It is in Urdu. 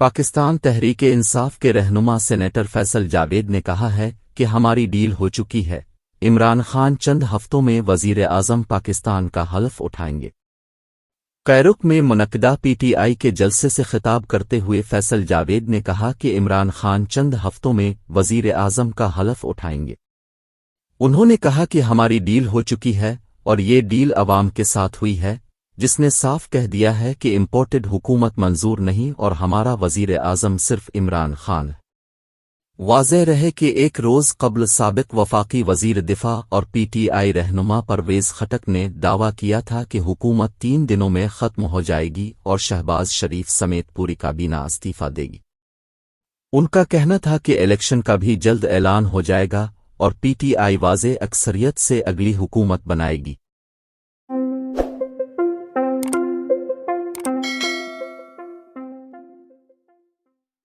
پاکستان تحریک انصاف کے رہنما سینیٹر فیصل جاوید نے کہا ہے کہ ہماری ڈیل ہو چکی ہے۔ عمران خان چند ہفتوں میں وزیر اعظم پاکستان کا حلف اٹھائیں گے۔ کیروک میں منعقدہ پی ٹی آئی کے جلسے سے خطاب کرتے ہوئے فیصل جاوید نے کہا کہ عمران خان چند ہفتوں میں وزیر اعظم کا حلف اٹھائیں گے۔ انہوں نے کہا کہ ہماری ڈیل ہو چکی ہے اور یہ ڈیل عوام کے ساتھ ہوئی ہے، جس نے صاف کہہ دیا ہے کہ امپورٹڈ حکومت منظور نہیں اور ہمارا وزیر اعظم صرف عمران خان ہے۔ واضح رہے کہ ایک روز قبل سابق وفاقی وزیر دفاع اور پی ٹی آئی رہنما پرویز خٹک نے دعویٰ کیا تھا کہ حکومت 3 دنوں میں ختم ہو جائے گی اور شہباز شریف سمیت پوری کابینہ استعفیٰ دے گی۔ ان کا کہنا تھا کہ الیکشن کا بھی جلد اعلان ہو جائے گا اور پی ٹی آئی واضح اکثریت سے اگلی حکومت بنائے گی۔